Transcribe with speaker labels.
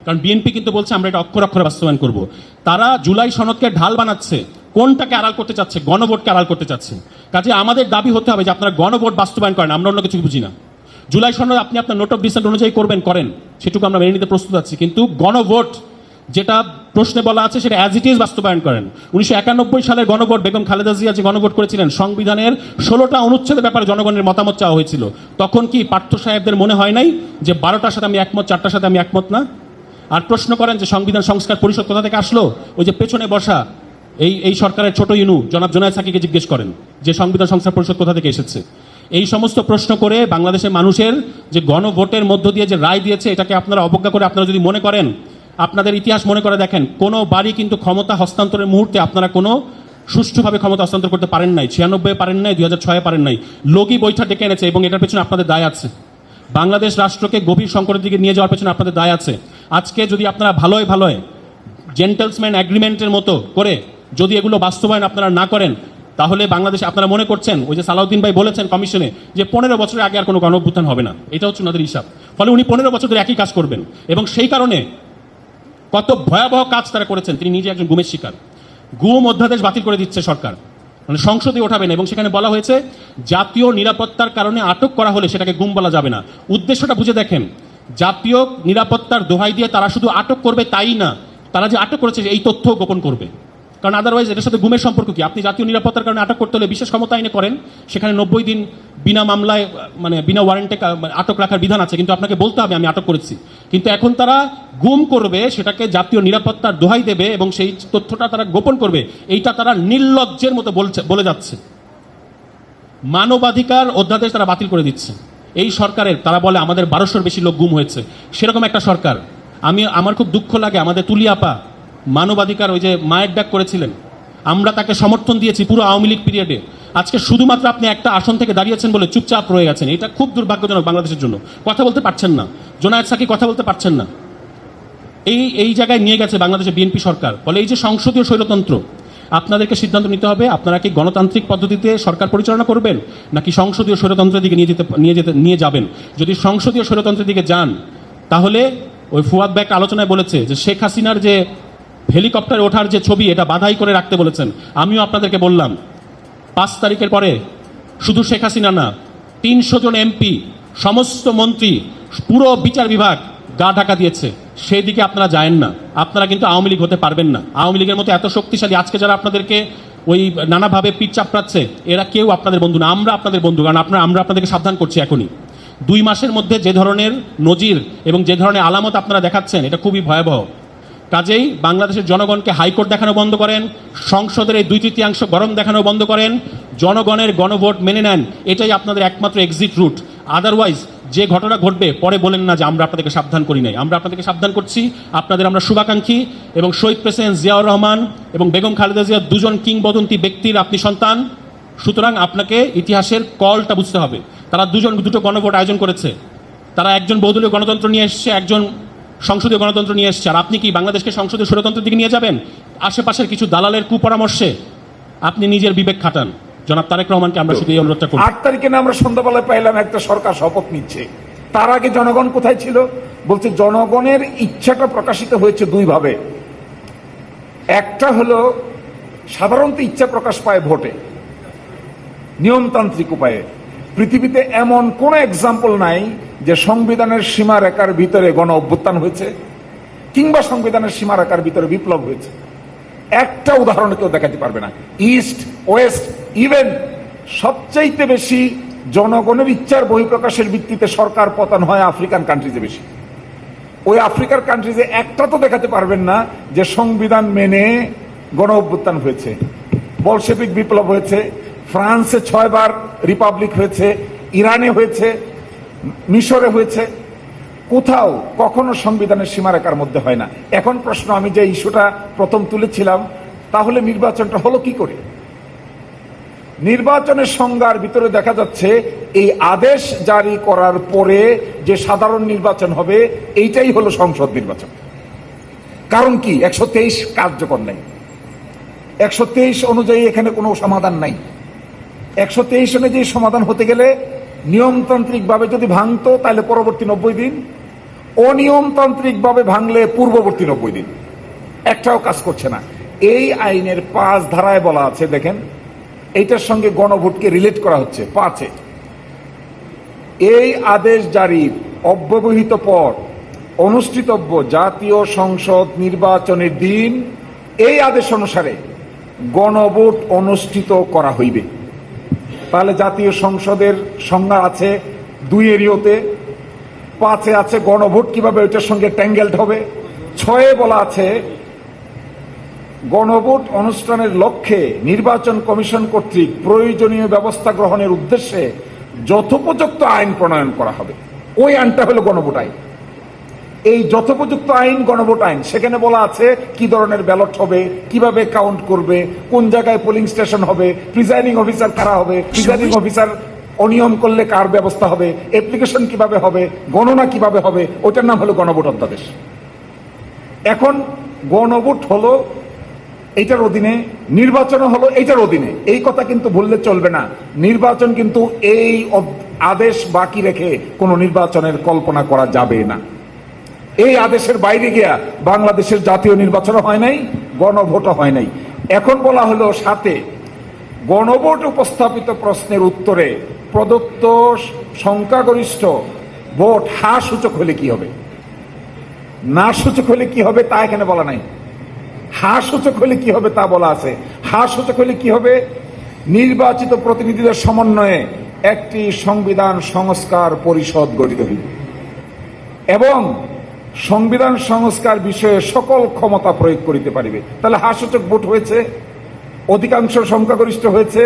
Speaker 1: কারণ বিএনপি কিন্তু বলছে আমরা এটা অক্ষরে অক্ষরে বাস্তবায়ন করব। তারা জুলাই সনদকে ঢাল বানাচ্ছে, কোনটাকে আড়াল করতে চাচ্ছে? গণভোটকে আড়াল করতে চাচ্ছে। কাজে আমাদের দাবি হতে হবে যে আপনারা গণভোট বাস্তবায়ন করেন, আমরা অন্য কিছু বুঝি না। জুলাই সনদ আপনি আপনার নোট অফ ডিসেন্ট অনুযায়ী করেন, সেটুকু আমরা মেনে নিতে প্রস্তুত আছি, কিন্তু গণভোট যেটা প্রশ্নে বলা আছে সেটা অ্যাজ ইট ইজ বাস্তবায়ন করেন। 1991 সালের গণভোট, বেগম খালেদা জিয়া যে গণভোট করেছিলেন, সংবিধানের 16টা অনুচ্ছেদের ব্যাপারে জনগণের মতামত চাওয়া হয়েছিল। তখন কি পার্থ সাহেবদের মনে হয় নাই যে 12টার সাথে আমি একমত, 4টার সাথে আমি একমত না? আর প্রশ্ন করেন যে সংবিধান সংস্কার পরিষদ কোথা থেকে আসলো? ওই যে পেছনে বসা এই সরকারের ছোট ইনু জনাব জোনায়েদ সাকিকে জিজ্ঞেস করেন যে সংবিধান সংস্কার পরিষদ কোথা থেকে এসেছে। এই সমস্ত প্রশ্ন করে বাংলাদেশের মানুষের যে গণভোটের মধ্য দিয়ে যে রায় দিয়েছে, এটাকে আপনারা অবজ্ঞা করে আপনারা যদি মনে করেন, আপনাদের ইতিহাস মনে করে দেখেন, কোনো বাড়ি কিন্তু ক্ষমতা হস্তান্তরের মুহূর্তে আপনারা কোনো সুষ্ঠুভাবে ক্ষমতা হস্তান্তর করতে পারেন নাই। 96 পারেন নাই, 2006 পারেন নাই। লোকই বৈঠা ডেকে এনেছে এবং এটার পেছনে আপনাদের দায় আছে। বাংলাদেশ রাষ্ট্রকে গভীর সংকটের দিকে নিয়ে যাওয়ার পেছনে আপনাদের দায় আছে। আজকে যদি আপনারা ভালোই জেন্টলসম্যান অ্যাগ্রিমেন্টের মতো করে যদি এগুলো বাস্তবায়ন আপনারা না করেন, তাহলে বাংলাদেশে আপনারা মনে করছেন, ওই যে সালাউদ্দিন ভাই বলেছেন কমিশনে যে 15 বছরের আগে আর কোনো গণঅভ্যুত্থান হবে না, এটা হচ্ছে ওনাদের হিসাব। ফলে উনি 15 বছর ধরে একই কাজ করবেন এবং সেই কারণে কত ভয়াবহ কাজ তারা করেছেন, তিনি নিজে একজন গুমের শিকার। গুম অধ্যাদেশ বাতিল করে দিচ্ছে সরকার, মানে সংসদে ওঠাবে না, এবং সেখানে বলা হয়েছে জাতীয় নিরাপত্তার কারণে আটক করা হলে সেটাকে গুম বলা যাবে না। উদ্দেশ্যটা বুঝে দেখেন, জাতীয় নিরাপত্তার দোহাই দিয়ে তারা শুধু আটক করবে তাই না, তারা যে আটক করেছে এই তথ্য গোপন করবে। কারণ আদারওয়াইজ এটার সাথে গুমের সম্পর্ক কি? আপনি জাতীয় নিরাপত্তার কারণে আটক করতে হলে বিশেষ ক্ষমতা আইনে করেন, সেখানে 90 দিন বিনা মামলায় মানে বিনা ওয়ারেন্টে আটক রাখার বিধান আছে, কিন্তু আপনাকে বলতে হবে আমি আটক করেছি। কিন্তু এখন তারা গুম করবে, সেটাকে জাতীয় নিরাপত্তার দোহাই দেবে এবং সেই তথ্যটা তারা গোপন করবে। এইটা তারা নির্লজ্জের মতো বলে যাচ্ছে। মানবাধিকার অধ্যাদেশ তারা বাতিল করে দিচ্ছে। এই সরকারের তারা বলে আমাদের 1200-র বেশি লোক গুম হয়েছে, সেরকম একটা সরকার। আমার খুব দুঃখ লাগে, আমাদের তুলিয়াপা মানবাধিকার ওই যে মায়ের ডাক করেছিলেন, আমরা তাকে সমর্থন দিয়েছি পুরো আওয়ামী লীগ পিরিয়ডে। আজকে শুধুমাত্র আপনি একটা আসন থেকে দাঁড়িয়েছেন বলে চুপচাপ রয়ে গেছেন, এটা খুব দুর্ভাগ্যজনক বাংলাদেশের জন্য। কথা বলতে পারছেন না, জোনায়েদ সাকি কথা বলতে পারছেন না। এই জায়গায় নিয়ে গেছে বাংলাদেশের বিএনপি সরকার। ফলে এই যে সংসদীয় স্বৈরতন্ত্র, আপনাদেরকে সিদ্ধান্ত নিতে হবে, আপনারা কি গণতান্ত্রিক পদ্ধতিতে সরকার পরিচালনা করবেন নাকি সংসদীয় স্বৈরতন্ত্রের দিকে নিয়ে যাবেন। যদি সংসদীয় স্বৈরতন্ত্রের দিকে যান, তাহলে ওই ফুয়াদ ভাই আলোচনায় বলেছে যে শেখ হাসিনার যে হেলিকপ্টারে ওঠার যে ছবি, এটা বাধাই করে রাখতে বলেছেন। আমিও আপনাদেরকে বললাম 5 তারিখের পরে শুধু শেখ হাসিনা না, 300 জন এমপি, সমস্ত মন্ত্রী, পুরো বিচার বিভাগ গা ঢাকা দিয়েছে। সেই দিকে আপনারা যায়েন না, আপনারা কিন্তু আওয়ামী লীগ হতে পারবেন না। আওয়ামী লীগের মতো এত শক্তিশালী আজকে যারা আপনাদেরকে ওই নানাভাবে পিঠ চাপড়াচ্ছে, এরা কেউ আপনাদের বন্ধু না। আমরা আপনাদের বন্ধু, কারণ আমরা আপনাদেরকে সাবধান করছি এখনই। 2 মাসের মধ্যে যে ধরনের নজির এবং যে ধরনের আলামত আপনারা দেখাচ্ছেন, এটা খুবই ভয়াবহ। কাজেই বাংলাদেশের জনগণকে হাইকোর্ট দেখানো বন্ধ করেন, সংসদের এই 2/3 গরম দেখানো বন্ধ করেন, জনগণের গণভোট মেনে নেন। এটাই আপনাদের একমাত্র এক্সিট রুট। আদারওয়াইজ যে ঘটনা ঘটবে পরে বলেন না যে আমরা আপনাদেরকে সাবধান করি নাই। আমরা আপনাদেরকে সাবধান করছি, আপনাদের আমরা শুভাকাঙ্ক্ষী। এবং শহীদ প্রেসিডেন্ট জিয়াউর রহমান এবং বেগম খালেদা জিয়া 2 জন কিংবদন্তি ব্যক্তির আপনি সন্তান। সুতরাং আপনাকে ইতিহাসের কলটা বুঝতে হবে। তারা 2 গণভোট আয়োজন করেছে, তারা একজন বহুদলীয় গণতন্ত্র নিয়ে এসছে, একজন সংসদীয় গণতন্ত্র নিয়ে এসছে। আর আপনি কি বাংলাদেশকে সংসদীয় স্বৈরতন্ত্রের দিকে নিয়ে যাবেন? আশেপাশের কিছু দালালের কুপরামর্শে আপনি নিজের বিবেক খাটান। জনাব তারেক রহমানকে আমরা শুধু এই অনুরোধটা করি।
Speaker 2: 8 তারিখে না আমরা সন্ধ্যাবেলায় পাইলাম একটা সরকার শপথ নিচ্ছে। তার আগে জনগণ কোথায় ছিল? বলছে জনগণের ইচ্ছাটা প্রকাশিত হয়েছে 2 ভাবে। একটা হলো সাধারণত ইচ্ছা প্রকাশ পায় ভোটে, নিয়মতান্ত্রিক উপায়ে। পৃথিবীতে এমন কোন এক্সাম্পল নাই যে সংবিধানের সীমারেখার ভিতরে গণ অভ্যুত্থান হয়েছে কিংবা সংবিধানের সীমারেখার ভিতরে বিপ্লব হয়েছে। একটা উদাহরণ কেউ দেখাতে পারবে না। ইস্ট ওয়েস্ট, ইভেন সবচাইতে বেশি জনগণের ইচ্ছার বহিঃপ্রকাশের ভিত্তিতে সরকার পতন হয় আফ্রিকান কান্ট্রিজে বেশি। ওই আফ্রিকার কান্ট্রিজে একটা তো দেখাতে পারবেন না যে সংবিধান মেনে গণ অভ্যুত্থান হয়েছে, বলশেভিক বিপ্লব হয়েছে। ফ্রান্সে 6 বার রিপাবলিক হয়েছে, ইরানে হয়েছে, মিশরে হয়েছে। কোথাও কখনো সংবিধানের সীমারেখার মধ্যে হয় না। এখন প্রশ্ন, আমি যে ইস্যুটা প্রথম তুলেছিলাম, তাহলে নির্বাচনটা হলো কি করে? নির্বাচনের সংজ্ঞার ভিতরে দেখা যাচ্ছে এই আদেশ জারি করার পরে যে সাধারণ নির্বাচন হবে, এইটাই হলো সংসদ নির্বাচন। কারণ কি? 123 কার্যকর নাই। 123 অনুযায়ী এখানে কোনো সমাধান নাই। 123 অনুযায়ী সমাধান হতে গেলে নিয়মতান্ত্রিক ভাবে যদি ভাঙতো, তাহলে পরবর্তী 90 দিন অনিয়মতান্ত্রিকভাবে ভাঙলে পূর্ববর্তী 90 দিন, একটাও কাজ করছে না। এই আইনের 5 ধারায় বলা আছে, দেখেন এইটার সঙ্গে গণভোটকে রিলেট করা হচ্ছে। 5-এ এই আদেশ জারির অব্যবহিত পর অনুষ্ঠিতব্য জাতীয় সংসদ নির্বাচনের দিন এই আদেশ অনুসারে গণভোট অনুষ্ঠিত করা হইবে। তাহলে জাতীয় সংসদের সংজ্ঞা আছে 2-এ, 5-এ আছে গণভোট কিভাবে ওইটার সঙ্গে ট্যাঙ্গেলড হবে। 6-এ বলা আছে গণভোট অনুষ্ঠানের লক্ষ্যে নির্বাচন কমিশন কর্তৃক প্রয়োজনীয় ব্যবস্থা গ্রহণের উদ্দেশ্যে যথোপযুক্ত আইন প্রণয়ন করা হবে। ওই আইনটা হলো গণভোট আইন। এই যথোপযুক্ত আইন গণভোট আইন, সেখানে বলা আছে কি ধরনের ব্যালট হবে, কিভাবে কাউন্ট করবে, কোন জায়গায় পোলিং স্টেশন হবে, প্রিজাইডিং অফিসার কারা হবে, প্রিজাইডিং অফিসার অনিয়ম করলে কার ব্যবস্থা হবে, অ্যাপ্লিকেশন কিভাবে হবে, গণনা কিভাবে হবে, ওটার নাম হলো গণভোট অধ্যাদেশ। এখন গণভোট হলো এইটার অধীনে, নির্বাচন হলো এইটার অধীনে। এই কথা কিন্তু ভুললে চলবে না। নির্বাচন কিন্তু এই আদেশ বাকি রেখে কোনো নির্বাচনের কল্পনা করা যাবে না। এই আদেশের বাইরে গিয়া বাংলাদেশের জাতীয় নির্বাচনও হয় নাই, গণভোটও হয় নাই। এখন বলা হলো 7-এ গণভোট উপস্থাপিত প্রশ্নের উত্তরে প্রদত্ত সংখ্যাগরিষ্ঠ ভোট হ্যাঁ সূচক হলে কি হবে, না সূচক হলে কি হবে তা এখানে বলা নাই। হ্যাঁ সূচক হলে কি হবে তা বলা আছে। হ্যাঁ সূচক হলে কি হবে, নির্বাচিত প্রতিনিধিদের সমন্বয়ে একটি সংবিধান সংস্কার পরিষদ গঠিত হইবে এবং সংবিধান সংস্কার বিষয়ে সকল ক্ষমতা প্রয়োগ করিতে পারিবে। তাহলে হ্যাঁ সূচক ভোট হয়েছে, অধিকাংশ সংখ্যাগরিষ্ঠ হয়েছে।